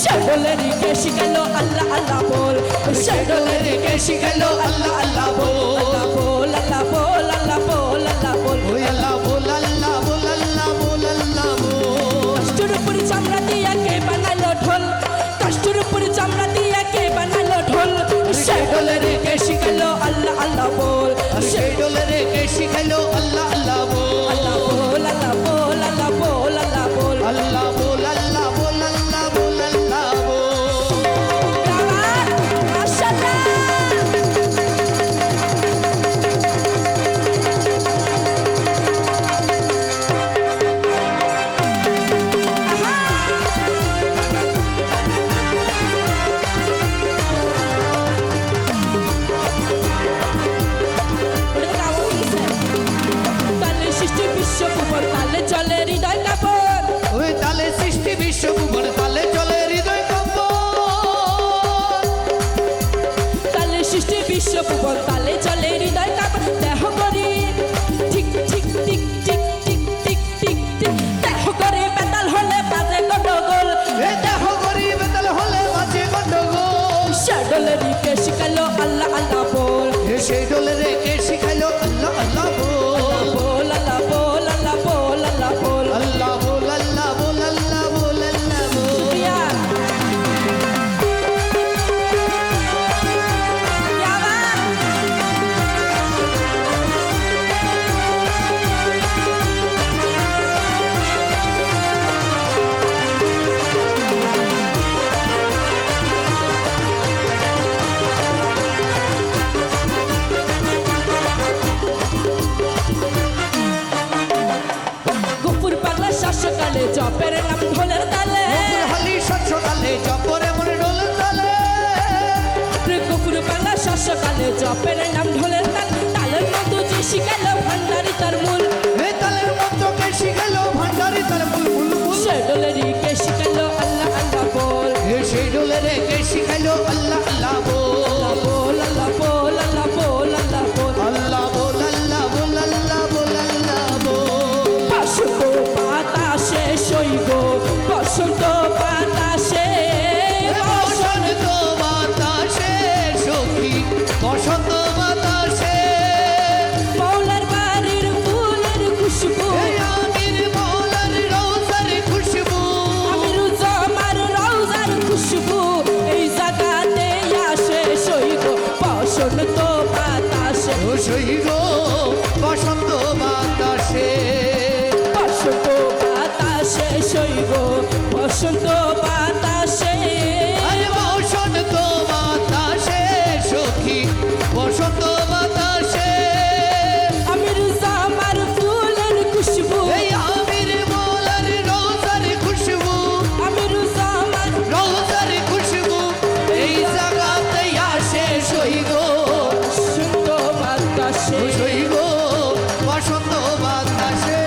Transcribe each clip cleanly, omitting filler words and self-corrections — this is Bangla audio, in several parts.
শেডলের কে শিখালো আল্লাহ আল্লাহ বল, শেডলের কে শিখালো আল্লাহ আল্লাহ বল, আল্লাহ বল আল্লাহ বল আল্লাহ বল আল্লাহ বল, ওই আল্লাহ বল আল্লাহ বল আল্লাহ বল আল্লাহ বল। কষ্টের উপর চামড়া দিয়া কে বানালো ঢোল, কষ্টের উপর চামড়া দিয়া কে বানালো ঢোল, শেডলের কে শিখালো আল্লাহ আল্লাহ বল, শেডলের কে শিখালো আল্লাহ আল্লাহ বল, আল্লাহ বল আল্লাহ বল আল্লাহ বল আল্লাহ বল আল্লাহ বল আল্লাহ বল আল্লাহ বল আল্লাহ বল। মাশাআল্লাহ। তালে চলে হৃদয় কাপড়, ওই তালে সৃষ্টি বিশ্বভুবন তালে চলে হৃদয় কাঁপন, তালে সৃষ্টি বিশ্বভুবন তালে চলে হৃদয় কাপড়, দেহ করি ঠিক ঠিক ঠিক ঠিক ঠিক ঠিক ঠিক ঠিক, দেহ করে বেতাল হলে বাজে গন্ডগোল, এ দেহ করি বেতাল হলে বাজে গন্ডগোল। শেডলের কে শিখালো আল্লাহ আল্লাহ বল, এ সেই ডোলের কে শিখাইলো আল্লাহ আল্লাহ বল, বল আল্লাহ বল আল্লাহ বল আল্লাহ বল আল্লাহ বল আল্লাহ বল আল্লাহ বল আল্লাহ বল। শুকরিয়া। ইয়া বাত। গফুর পাগলা শাসকালে জপের নাম ঢোলের তালে, হালি স্বচ্ছ তালে জপরে মনে ডোল তালে, গফুর পাগলা শাসকালে জপের নাম ঢোলের তালে, তালের মতো যে শিখালো ভান্ডারি তার মূল, এ তালের মন্ত্র কে শিখাইলো ভান্ডারি তার ফুল ফুল ফুল। শেডলের কে শিখালো আল্লাহ আল্লাহ বল, এ সেই ডোলের কে শিখাইলো আল্লাহ আল্লাহ বল, বল আল্লাহ বল আল্লাহ বল আল্লাহ বল আল্লাহ বল আল্লাহ বল আল্লাহ বল আল্লাহ বল। বসন্ত বাতাসে সইব, বসন্ত বাতাসে বসন্ত বাতাসে সখী বসন্ত বাতাসে, মৌলার বাড়ির ফুলের খুশবু, এই আমির মৌলার রওজার খুশবু, আমির জামার রওজার খুশবু, এই জায়গাতে আসে সইব বসন্ত বাতাসে, ও সইগ বসন্ত বাতাসে, বসন্ত বাতাসে সইব বসন্ত বাতাসে, আরে বসন্ত বাতাসে সখী বসন্ত বাতাসে, আমির জামার ফুলের খুশবু, এই আমির মৌলার রওজার খুশবু, আমির জামার রওজার খুশবু, এই জায়গাতে আসে সইগ বসন্ত বাতাসে, সইগ বসন্ত বাতাসে।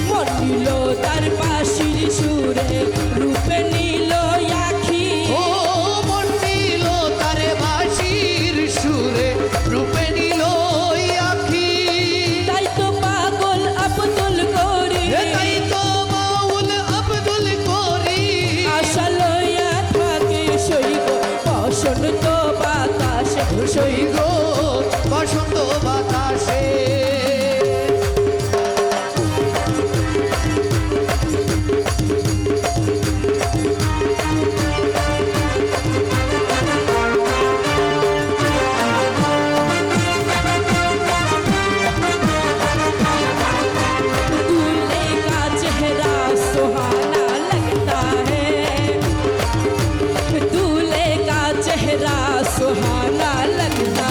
মন নিল তার বাঁশির সুরে, রূপে নিল আখি, ও মন নিল তারে বাঁশির সুরে, রূপে নিল আখি, তাই তো পাগল আব্দুল করি, এ তাই তো বাউল আব্দুল করি, আশা লইয়া থাকে সইব বসন্ত বাতাসে, সইগ বসন্ত বাতাসে। दूल्हे का चेहरा सुहाना लगता है, दूल्हे का चेहरा सुहाना लगता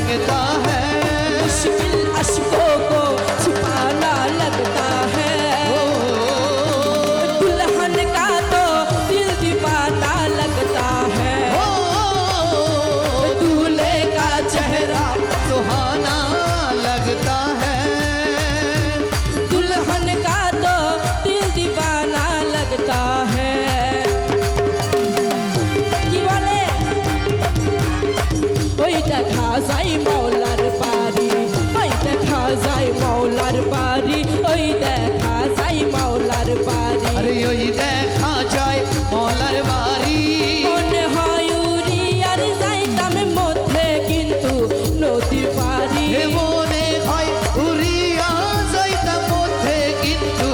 लगता है मुश्किल अश्कों को छुपाना लगता है दुल्हन का तो दिल दीवाना लगता है दूल्हे का चेहरा सुहाना लगता है दुल्हन का तो दिल दीवाना लगता है কি বলে ওই দেখা যায় মৌলার বাড়ি ওই দেখা যায় মৌলার বাড়ি ওই দেখা যায় মৌলার বাড়ি अरे ওই দেখা যায় মলার বাড়ি মনে হয় উড়ি আর যাইতাম মধ্যে কিন্তু নদী পারি হে মনে হয় উড়িয়া যাইতাম মধ্যে কিন্তু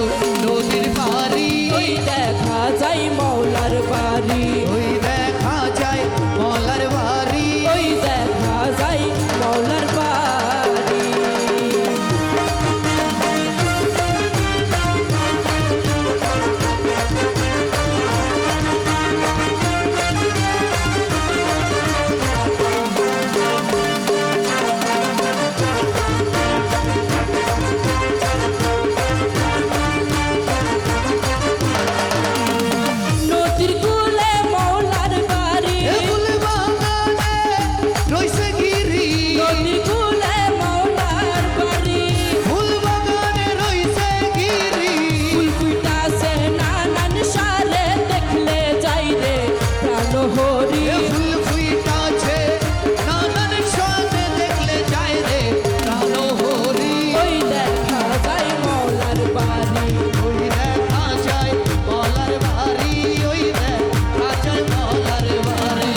নদীর পাড়ি ওই দেখা যায় মৌলার বাড়ি ওই দেখা যায় মলার বাড়ি ওই দেখা যায় মৌলার বাড়ি নদীর কূলে মৌলার বাড়ি এ ফুল বাগানে রইছে গিরি নদীর কূলে মৌলার বাড়ি ফুল বাগানে রইছে গিরি ফুল ফুটাছে নানান সারে দেখলে যাই রে প্রাণ হরি এ ফুল ফুইটাছে নানান সাথে দেখলে যায় রে প্রাণ হরি ওই দেখা যায় মৌলার বাড়ি ওই দেখা যায় মলার বাড়ি ওই দেখা যায় মলার বাড়ি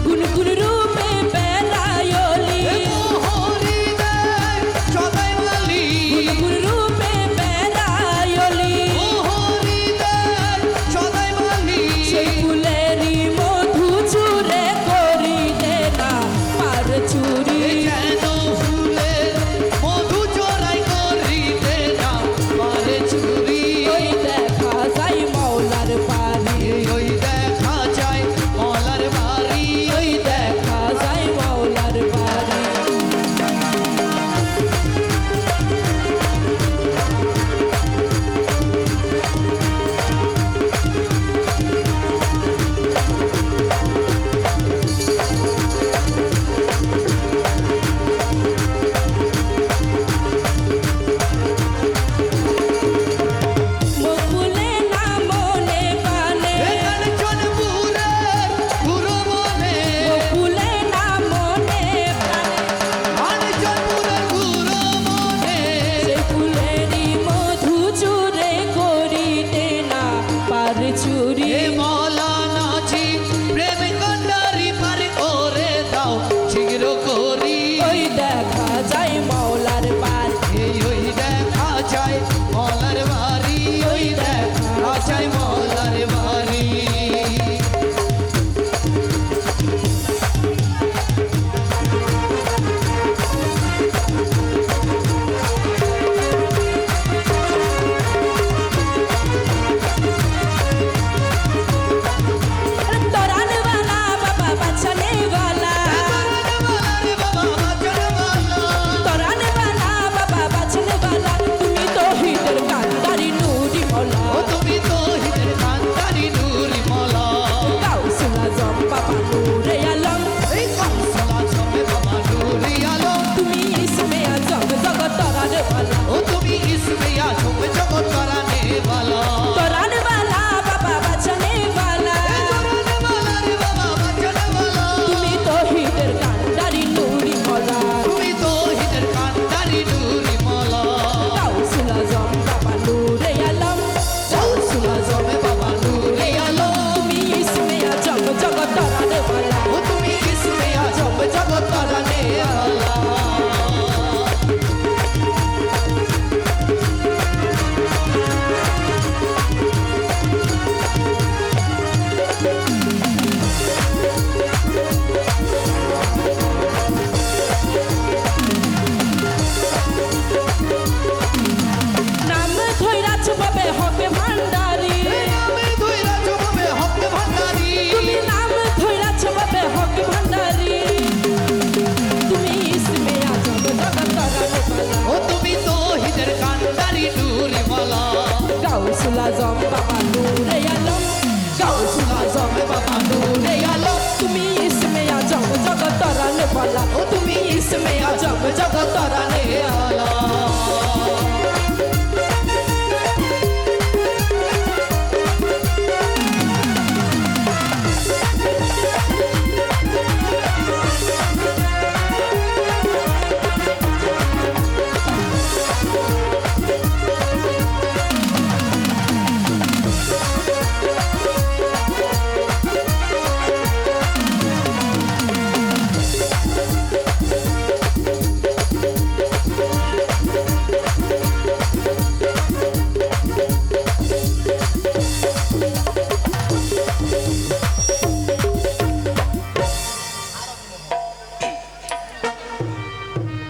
গুনগুন রূপে বেড়ায়লি এ মোহরি দেয় সদাই মালি গুনগুন রূপে বেড়ায়লি মোহরি দেয় সদাই মালি সেই ফুলেরই মধু চুরে করি দে না পার চুরি যেন ফুলের মধু চোরাই করিতে না পারে চুরি ওই দেখা যায় মৌলার বাড়ি ওই দেখা যায় মলার বাড়ি ওই দেখা যায় মৌলার বাড়ি মুকুলে না মনে পানে এখানে চনপুরে পুরো মনে মুকুলে না মনে প্রাণে আরে চনপুরে পুরো মনে সেই ফুলেরই মধু চুরে করিতে না পার চুরি এ মলা নাচি প্রেম কন্ডারি পার করে দাও শীঘ্র করি ওই দেখা যায় মৌলার বাড়ি ওই দেখা যায় মলার বাড়ি ওই দেখা যায় মলার বাড়ি तोरानवाला बाबा बचनेवाला तोरानवाला बाबा बचनेवाला তুমি তো হিদের কান্দারি নুরি মলা ও তুমি তো হিদের কান্তারি নুরি মলা কাউসুলা জম বাবা নুরে আলম এই কমসলা জমে বাবা নুরি আলো তুমি ইসমে আজম জগৎ তরানওয়ালা ও তুমি ইসমে আছো জগৎ করানে वाला तोरानवाला बाबा बचनेवाला রে বাবা বাঁচানে वाला তুমি তো হিদের কান্দারি নুরি মলা তুমি তো হিদের কান্তারি নুরি মলা কাউসুলা জম বাবা নুরে আলম কমসলা জমে বাবা নুরি আলো তুমি ইসমে আজম জগৎ তরানওয়ালা ও তুমি ইসমে আছো জগৎ করানে वाला बाबा नूरे आलम गाउसुल आजम बाबा नूरे आलम তুমি ইসমে আজম জগত তরানে বলা ओ तुम्ही इसमें आजम जगत राणे आला